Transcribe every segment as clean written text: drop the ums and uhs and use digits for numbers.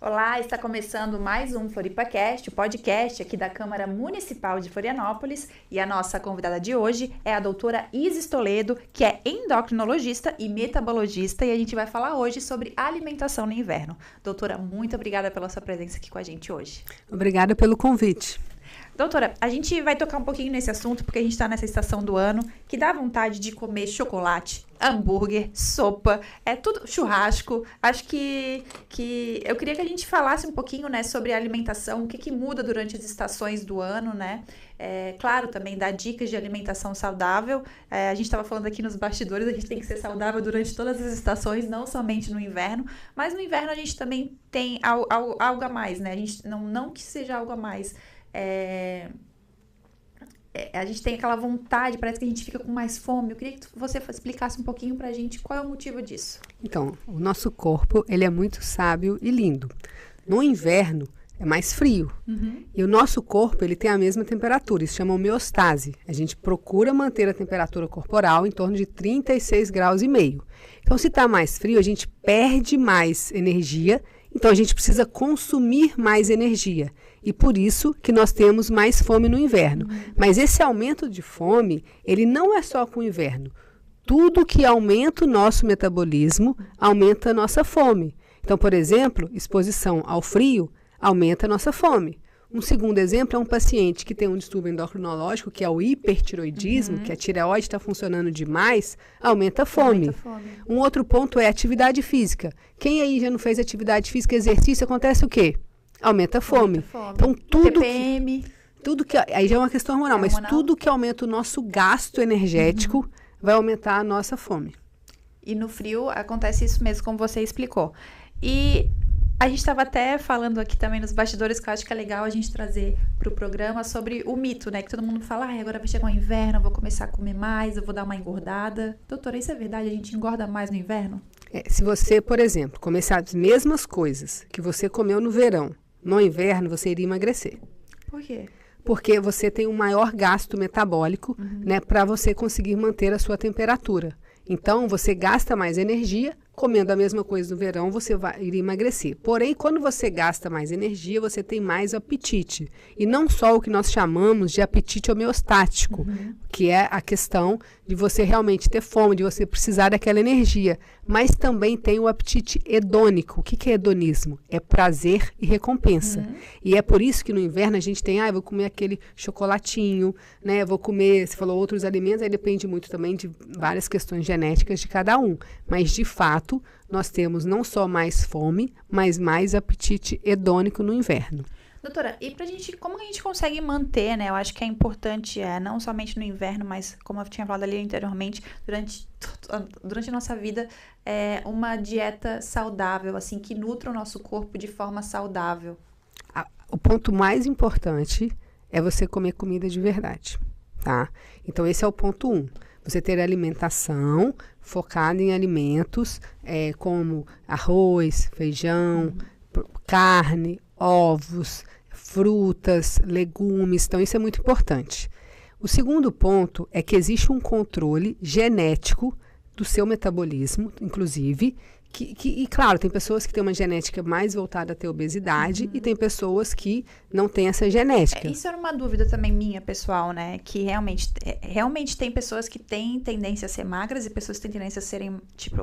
Olá, está começando mais um FloripaCast, o podcast aqui da Câmara Municipal de Florianópolis, e a nossa convidada de hoje é a doutora Isis Toledo, que é endocrinologista e metabologista, e a gente vai falar hoje sobre alimentação no inverno. Doutora, muito obrigada pela sua presença aqui com a gente hoje. Obrigada pelo convite. Doutora, a gente vai tocar um pouquinho nesse assunto, porque a gente está nessa estação do ano que dá vontade de comer chocolate, hambúrguer, sopa, tudo churrasco. Acho que eu queria que a gente falasse um pouquinho, né, sobre a alimentação, o que muda durante as estações do ano, né? Claro, também dar dicas de alimentação saudável. A gente estava falando aqui nos bastidores, a gente tem que ser saudável durante todas as estações, não somente no inverno. Mas no inverno a gente também tem algo a mais, né? A gente não que seja algo a mais. A gente tem aquela vontade, parece que a gente fica com mais fome. Eu queria que você explicasse um pouquinho pra gente qual é o motivo disso. Então, o nosso corpo, ele é muito sábio e lindo. No inverno, é mais frio. E o nosso corpo, ele tem a mesma temperatura, isso chama homeostase. A gente procura manter a temperatura corporal em torno de 36,5 graus. Então, se está mais frio, a gente perde mais energia, então a gente precisa consumir mais energia. E por isso que nós temos mais fome no inverno. Mas esse aumento de fome, ele não é só com o inverno. Tudo que aumenta o nosso metabolismo, aumenta a nossa fome. Então, por exemplo, exposição ao frio, aumenta a nossa fome. Um segundo exemplo é um paciente que tem um distúrbio endocrinológico, que é o hipertiroidismo, que a tireoide está funcionando demais, aumenta a fome. Um outro ponto é atividade física. Quem aí já não fez atividade física, exercício, acontece o quê? Aumenta a fome. Então, TPM. Tudo que aí já é uma questão hormonal, mas tudo que aumenta o nosso gasto energético vai aumentar a nossa fome. E no frio acontece isso mesmo, como você explicou. E a gente estava até falando aqui também nos bastidores, que eu acho que é legal a gente trazer para o programa sobre o mito, né? Que todo mundo fala, agora vai chegar o inverno, eu vou começar a comer mais, eu vou dar uma engordada. Doutora, isso é verdade? A gente engorda mais no inverno? Se você, por exemplo, começar as mesmas coisas que você comeu no verão, no inverno você iria emagrecer. Por quê? Porque você tem um maior gasto metabólico, né, para você conseguir manter a sua temperatura. Então, você gasta mais energia, comendo a mesma coisa no verão, você iria emagrecer. Porém, quando você gasta mais energia, você tem mais apetite. E não só o que nós chamamos de apetite homeostático, que é a questão de você realmente ter fome, de você precisar daquela energia. Mas também tem o apetite hedônico. O que é hedonismo? É prazer e recompensa. E é por isso que no inverno a gente tem, eu vou comer aquele chocolatinho, né? Vou comer, você falou outros alimentos, aí depende muito também de várias questões genéticas de cada um. Mas, de fato, nós temos não só mais fome, mas mais apetite hedônico no inverno. Doutora, e como a gente consegue manter, né? Eu acho que é importante, não somente no inverno, mas como eu tinha falado ali anteriormente, durante a nossa vida, uma dieta saudável, assim, que nutra o nosso corpo de forma saudável. O ponto mais importante é você comer comida de verdade, tá? Então, esse é o ponto 1. Você ter alimentação focada em alimentos como arroz, feijão, carne, ovos, frutas, legumes. Então, isso é muito importante. O segundo ponto é que existe um controle genético do seu metabolismo, inclusive, e claro, tem pessoas que têm uma genética mais voltada a ter obesidade e tem pessoas que não têm essa genética. Isso era uma dúvida também minha, pessoal, né? Que realmente tem pessoas que têm tendência a ser magras e pessoas que têm tendência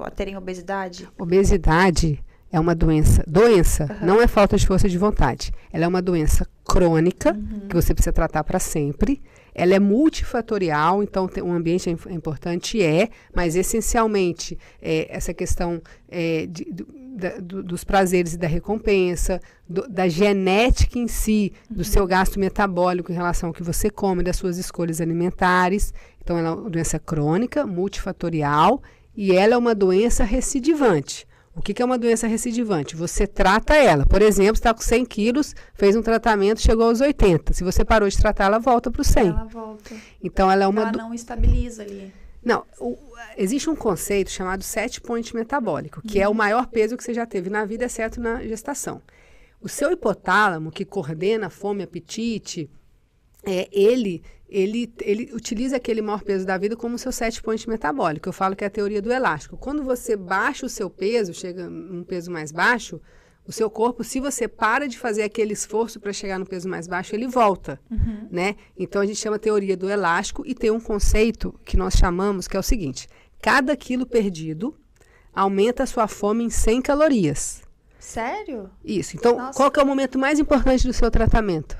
a terem obesidade. Obesidade é uma doença. Não é falta de força de vontade. Ela é uma doença crônica que você precisa tratar para sempre. Ela é multifatorial, então um ambiente é importante, mas essencialmente essa questão dos prazeres e da recompensa, da genética em si, do seu gasto metabólico em relação ao que você come, das suas escolhas alimentares. Então, ela é uma doença crônica, multifatorial, e ela é uma doença recidivante. O que é uma doença recidivante? Você trata ela. Por exemplo, você está com 100 quilos, fez um tratamento, chegou aos 80. Se você parou de tratar, ela volta para os 100. Ela volta. Então, ela não estabiliza ali. Não, existe um conceito chamado set point metabólico, que é o maior peso que você já teve na vida, exceto na gestação. O seu hipotálamo, que coordena a fome e apetite, ele utiliza aquele maior peso da vida como seu set point metabólico. Eu falo que é a teoria do elástico. Quando você baixa o seu peso, chega num peso mais baixo, O seu corpo, se você para de fazer aquele esforço para chegar no peso mais baixo, ele volta, né? Então, a gente chama a teoria do elástico e tem um conceito que nós chamamos, que é o seguinte: cada quilo perdido aumenta a sua fome em 100 calorias. Sério? Isso. Então, qual que é o momento mais importante do seu tratamento?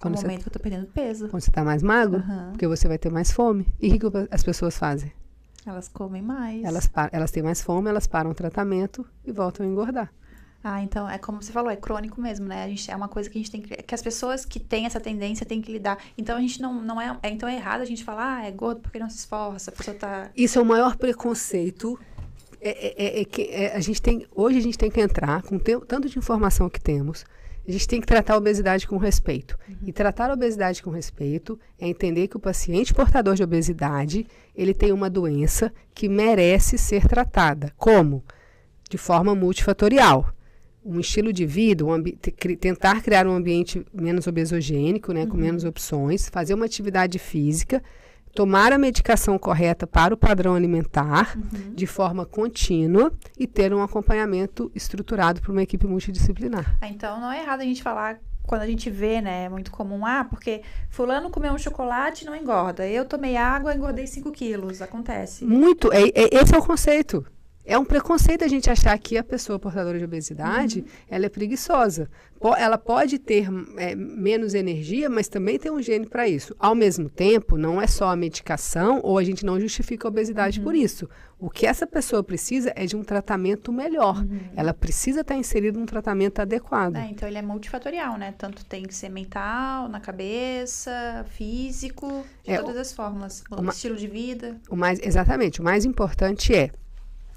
É o momento que eu tô perdendo peso. Quando você está mais magro, porque você vai ter mais fome. E o que as pessoas fazem? Elas comem mais. Elas têm mais fome, elas param o tratamento e voltam a engordar. Ah, então é como você falou, é crônico mesmo, né? É uma coisa que a gente tem que as pessoas que têm essa tendência têm que lidar. Então a gente não é, então é errado a gente falar, é gordo porque não se esforça, a pessoa tá... Isso é o maior preconceito. Hoje a gente tem que entrar com tanto de informação que temos. A gente tem que tratar a obesidade com respeito. E tratar a obesidade com respeito é entender que o paciente portador de obesidade, ele tem uma doença que merece ser tratada. Como? De forma multifatorial. Um estilo de vida, tentar criar um ambiente menos obesogênico, né, com menos opções, fazer uma atividade física, tomar a medicação correta para o padrão alimentar de forma contínua e ter um acompanhamento estruturado por uma equipe multidisciplinar. Então, não é errado a gente falar, quando a gente vê, né, é muito comum, porque fulano comeu um chocolate e não engorda. Eu tomei água e engordei 5 quilos. Acontece. Esse é o conceito. É um preconceito a gente achar que a pessoa portadora de obesidade, ela é preguiçosa. Ela pode ter menos energia, mas também tem um gene para isso. Ao mesmo tempo, não é só a medicação, ou a gente não justifica a obesidade por isso. O que essa pessoa precisa é de um tratamento melhor. Ela precisa estar inserida num tratamento adequado. Então, ele é multifatorial, né? Tanto tem que ser mental, na cabeça, físico, de todas as formas. O estilo de vida. Exatamente. O mais importante é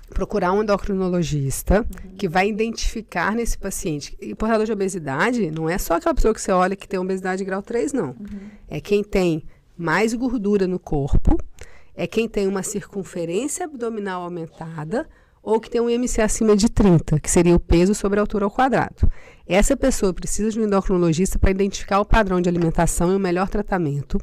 procurar um endocrinologista que vai identificar nesse paciente. E portador de obesidade não é só aquela pessoa que você olha que tem obesidade grau 3, não. É quem tem mais gordura no corpo, é quem tem uma circunferência abdominal aumentada ou que tem um IMC acima de 30, que seria o peso sobre a altura ao quadrado. Essa pessoa precisa de um endocrinologista para identificar o padrão de alimentação e o melhor tratamento.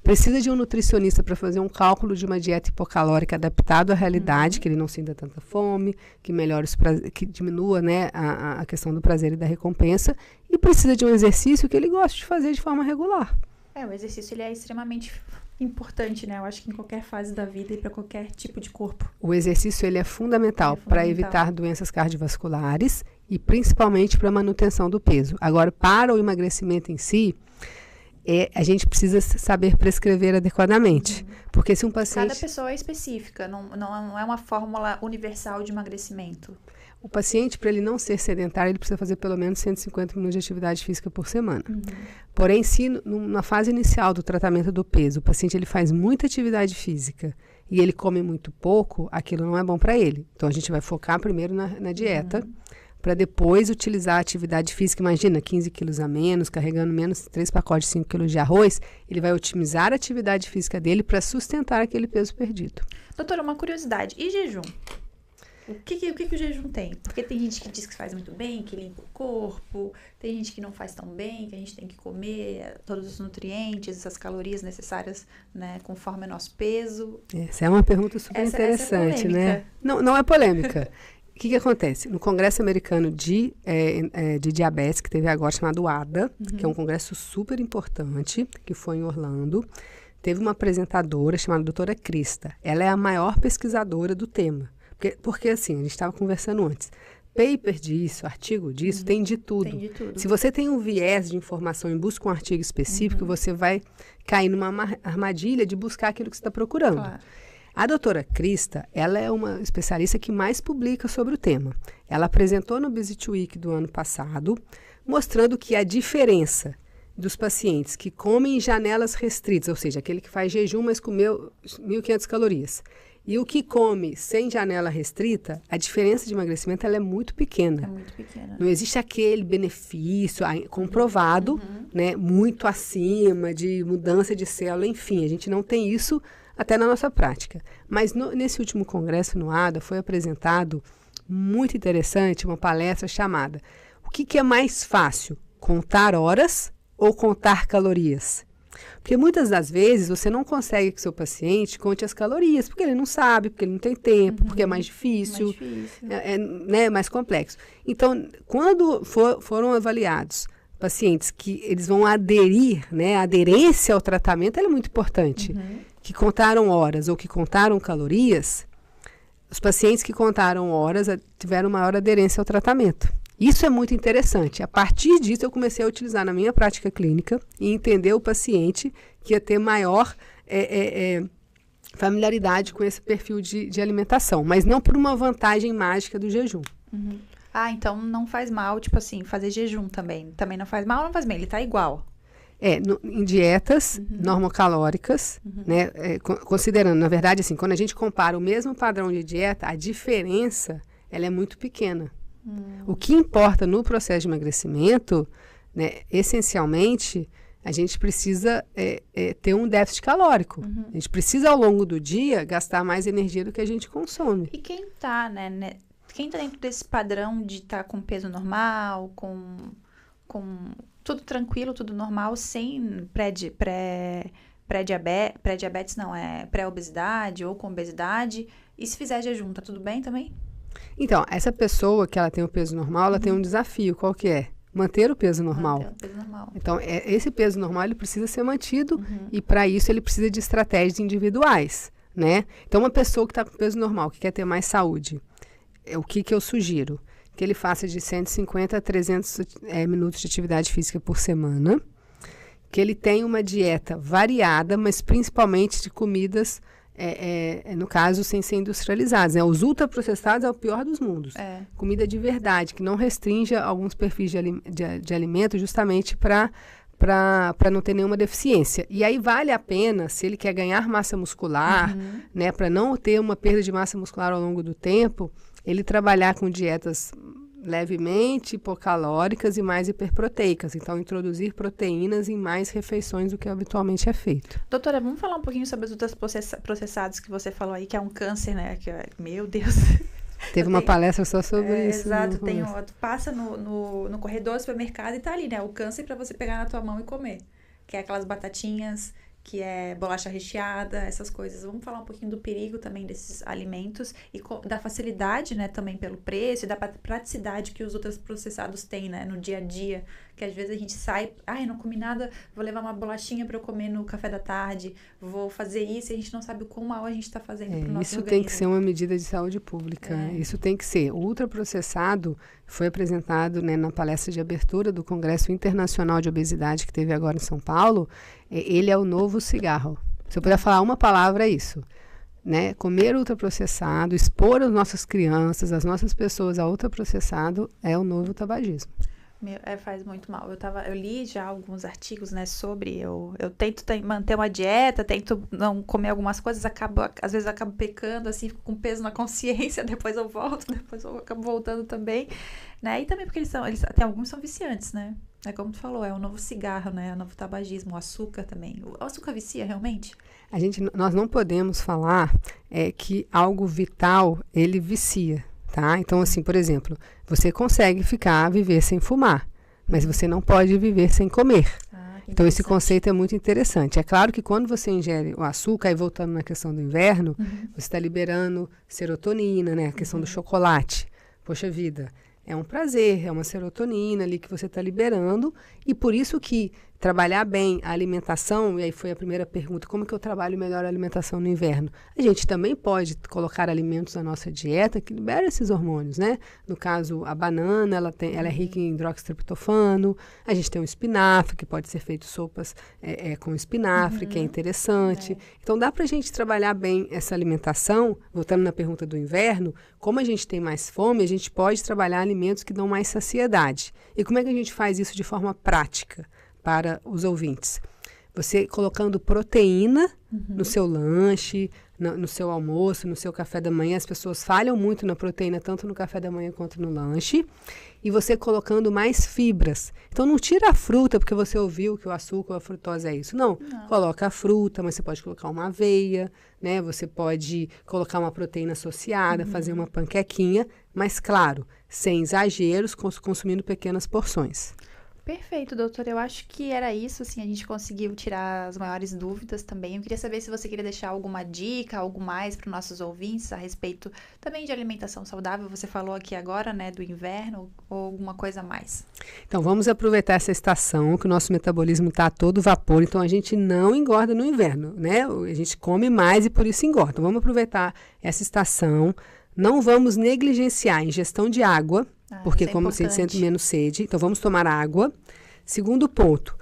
Precisa de um nutricionista para fazer um cálculo de uma dieta hipocalórica adaptado à realidade, que ele não sinta tanta fome, que melhore que diminua, né, a questão do prazer e da recompensa. E precisa de um exercício que ele goste de fazer de forma regular. O exercício ele é extremamente importante, né? Eu acho que em qualquer fase da vida e para qualquer tipo de corpo. O exercício ele é fundamental para evitar doenças cardiovasculares e principalmente para a manutenção do peso. Agora, para o emagrecimento em si, a gente precisa saber prescrever adequadamente. Porque se um paciente... Cada pessoa é específica, não é uma fórmula universal de emagrecimento. O paciente, para ele não ser sedentário, ele precisa fazer pelo menos 150 minutos de atividade física por semana. Porém, se na fase inicial do tratamento do peso, o paciente ele faz muita atividade física e ele come muito pouco, aquilo não é bom para ele. Então, a gente vai focar primeiro na dieta, para depois utilizar a atividade física. Imagina, 15 quilos a menos, carregando menos 3 pacotes de 5 quilos de arroz, ele vai otimizar a atividade física dele para sustentar aquele peso perdido. Doutora, uma curiosidade, e jejum? O que o jejum tem? Porque tem gente que diz que faz muito bem, que limpa o corpo, tem gente que não faz tão bem, que a gente tem que comer todos os nutrientes, as calorias necessárias, né, conforme o nosso peso. Essa é uma pergunta super interessante, né? Não é polêmica. O que acontece? No Congresso Americano de Diabetes, que teve agora, chamado ADA, que é um congresso super importante, que foi em Orlando, teve uma apresentadora chamada doutora Krista. Ela é a maior pesquisadora do tema. Porque assim, a gente estava conversando antes. Paper disso, artigo disso, tem de tudo. Tem de tudo. Se você tem um viés de informação e busca um artigo específico, você vai cair numa armadilha de buscar aquilo que você está procurando. Claro. A doutora Krista, ela é uma especialista que mais publica sobre o tema. Ela apresentou no Obesity Week do ano passado, mostrando que a diferença dos pacientes que comem em janelas restritas, ou seja, aquele que faz jejum, mas comeu 1.500 calorias, e o que come sem janela restrita, a diferença de emagrecimento ela é muito pequena. É muito pequena. Não existe aquele benefício comprovado, né, muito acima de mudança de célula, enfim, a gente não tem isso até na nossa prática. Mas nesse último congresso no ADA foi apresentado, muito interessante, uma palestra chamada O que é mais fácil, contar horas ou contar calorias? Porque muitas das vezes você não consegue que seu paciente conte as calorias, porque ele não sabe, porque ele não tem tempo, porque é mais difícil, né, mais complexo. Então, quando foram avaliados pacientes que eles vão aderir, né, a aderência ao tratamento ela é muito importante, que contaram horas ou que contaram calorias, os pacientes que contaram horas tiveram maior aderência ao tratamento. Isso é muito interessante. A partir disso, eu comecei a utilizar na minha prática clínica e entender o paciente que ia ter maior familiaridade com esse perfil de alimentação, mas não por uma vantagem mágica do jejum. Ah, então não faz mal, tipo assim, fazer jejum também. Também não faz mal ou não faz bem? Ele tá igual. Em dietas normocalóricas, né, considerando, na verdade, assim, quando a gente compara o mesmo padrão de dieta, a diferença ela é muito pequena. O que importa no processo de emagrecimento, né, essencialmente, a gente precisa ter um déficit calórico. A gente precisa, ao longo do dia, gastar mais energia do que a gente consome. E quem tá, quem tá dentro desse padrão de estar com peso normal, com tudo tranquilo, tudo normal, sem pré-diabetes, não, pré-obesidade ou com obesidade, e se fizer jejum, tá tudo bem também? Então, essa pessoa que ela tem o peso normal, ela tem um desafio, qual que é? Manter o peso normal. Manter o peso normal. Então, esse peso normal ele precisa ser mantido e, para isso, ele precisa de estratégias individuais, né? Então, uma pessoa que está com peso normal, que quer ter mais saúde, o que eu sugiro? Que ele faça de 150 a 300 minutos de atividade física por semana, que ele tenha uma dieta variada, mas principalmente de comidas, no caso, sem ser industrializadas. Né? Os ultraprocessados é o pior dos mundos. Comida de verdade, que não restrinja alguns perfis de alimento justamente para não ter nenhuma deficiência. E aí vale a pena, se ele quer ganhar massa muscular, né, para não ter uma perda de massa muscular ao longo do tempo, ele trabalhar com dietas levemente hipocalóricas e mais hiperproteicas. Então, introduzir proteínas em mais refeições do que habitualmente é feito. Doutora, vamos falar um pouquinho sobre os ultraprocessados que você falou aí, que é um câncer, né? Meu Deus. Teve uma palestra só sobre isso. Exato, passa no corredor do supermercado e tá ali, né? O câncer para você pegar na tua mão e comer. Que é aquelas batatinhas, que é bolacha recheada, essas coisas. Vamos falar um pouquinho do perigo também desses alimentos e da facilidade, né, também pelo preço e da praticidade que os ultraprocessados têm, né, no dia a dia. Que às vezes a gente sai, não comi nada, vou levar uma bolachinha para eu comer no café da tarde, vou fazer isso e a gente não sabe o quão mal a gente está fazendo pro nosso isso organismo. Tem que ser uma medida de saúde pública. Isso tem que ser. O ultraprocessado foi apresentado, né, na palestra de abertura do Congresso Internacional de Obesidade que teve agora em São Paulo. Ele é o novo cigarro. Se eu puder falar uma palavra, é isso. Né? Comer ultraprocessado, expor as nossas crianças, as nossas pessoas a ultraprocessado é o novo tabagismo. Faz muito mal. Eu li já alguns artigos, né, sobre, eu tento manter uma dieta, tento não comer algumas coisas, às vezes acabo pecando, assim, fico com peso na consciência, depois eu volto, depois eu acabo voltando também, né, e também porque até alguns são viciantes, né, como tu falou, é o novo cigarro, né, o novo tabagismo, o açúcar também. O açúcar vicia realmente? Nós não podemos falar que algo vital, ele vicia. Tá? Então, assim, por exemplo, você consegue viver sem fumar, mas você não pode viver sem comer. Então, esse conceito é muito interessante. É claro que quando você ingere o açúcar, aí voltando na questão do inverno, você está liberando serotonina, né? A questão do chocolate. Poxa vida, é um prazer, é uma serotonina ali que você está liberando, e por isso que trabalhar bem a alimentação, e aí foi a primeira pergunta, como que eu trabalho melhor a alimentação no inverno? A gente também pode colocar alimentos na nossa dieta que liberam esses hormônios, né? No caso, a banana, ela é rica em hidroxitriptofano, a gente tem o espinafre, que pode ser feito sopas com espinafre, que é interessante. Então, dá pra gente trabalhar bem essa alimentação, voltando na pergunta do inverno, como a gente tem mais fome, a gente pode trabalhar alimentos que dão mais saciedade. E como é que a gente faz isso de forma prática para os ouvintes? Você colocando proteína no seu lanche, no seu almoço, no seu café da manhã. As pessoas falham muito na proteína, tanto no café da manhã quanto no lanche. E você colocando mais fibras. Então, não tira a fruta, porque você ouviu que o açúcar ou a frutose é isso. Não. Coloca a fruta, mas você pode colocar uma aveia, né? Você pode colocar uma proteína associada, fazer uma panquequinha. Mas, claro, sem exageros, consumindo pequenas porções. Perfeito, doutor. Eu acho que era isso, assim, a gente conseguiu tirar as maiores dúvidas também. Eu queria saber se você queria deixar alguma dica, algo mais para os nossos ouvintes a respeito também de alimentação saudável. Você falou aqui agora, né, do inverno, ou alguma coisa a mais? Então, vamos aproveitar essa estação, que o nosso metabolismo está a todo vapor, então a gente não engorda no inverno, né? A gente come mais e por isso engorda. Então, vamos aproveitar essa estação, não vamos negligenciar a ingestão de água, porque como a gente sente menos sede, então vamos tomar água. Segundo ponto,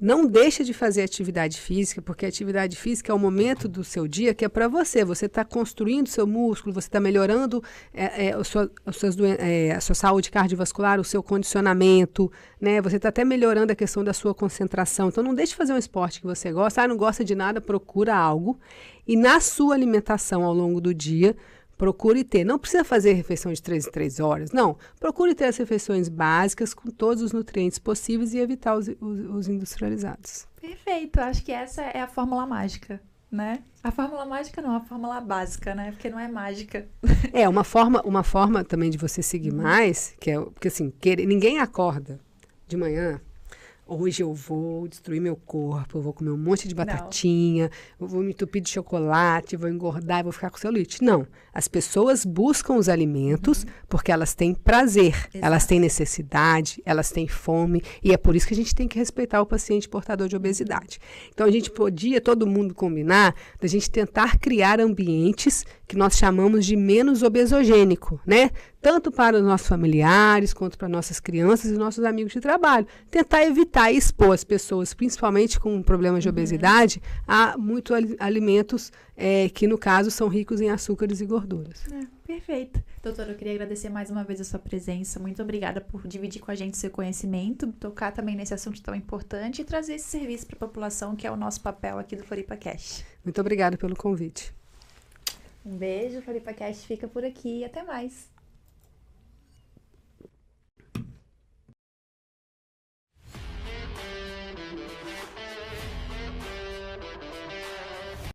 não deixa de fazer atividade física, porque a atividade física é o momento do seu dia que é para você. Você está construindo seu músculo, você está melhorando a sua saúde cardiovascular, o seu condicionamento, né? Você está até melhorando a questão da sua concentração. Então não deixe de fazer um esporte que você gosta. Não gosta de nada, procura algo. E na sua alimentação ao longo do dia, procure ter, não precisa fazer refeição de 3 em 3 horas, não. Procure ter as refeições básicas com todos os nutrientes possíveis e evitar os industrializados. Perfeito, acho que essa é a fórmula mágica, né? A fórmula mágica não, a fórmula básica, né? Porque não é mágica. Uma forma também de você seguir mais, que é, porque assim, ninguém acorda de manhã. Hoje eu vou destruir meu corpo, eu vou comer um monte de batatinha, eu vou me entupir de chocolate, vou engordar e vou ficar com celulite. Não. As pessoas buscam os alimentos porque elas têm prazer, elas têm necessidade, elas têm fome, e é por isso que a gente tem que respeitar o paciente portador de obesidade. Então, a gente podia, todo mundo combinar, da gente tentar criar ambientes que nós chamamos de menos obesogênico, né? Tanto para os nossos familiares, quanto para nossas crianças e nossos amigos de trabalho. Tentar evitar expor as pessoas, principalmente com problemas de obesidade, a muitos alimentos que, no caso, são ricos em açúcares e gorduras. Perfeito. Doutora, eu queria agradecer mais uma vez a sua presença. Muito obrigada por dividir com a gente seu conhecimento, tocar também nesse assunto tão importante e trazer esse serviço para a população, que é o nosso papel aqui do FloripaCast. Muito obrigada pelo convite. Um beijo, o FloripaCast fica por aqui e até mais.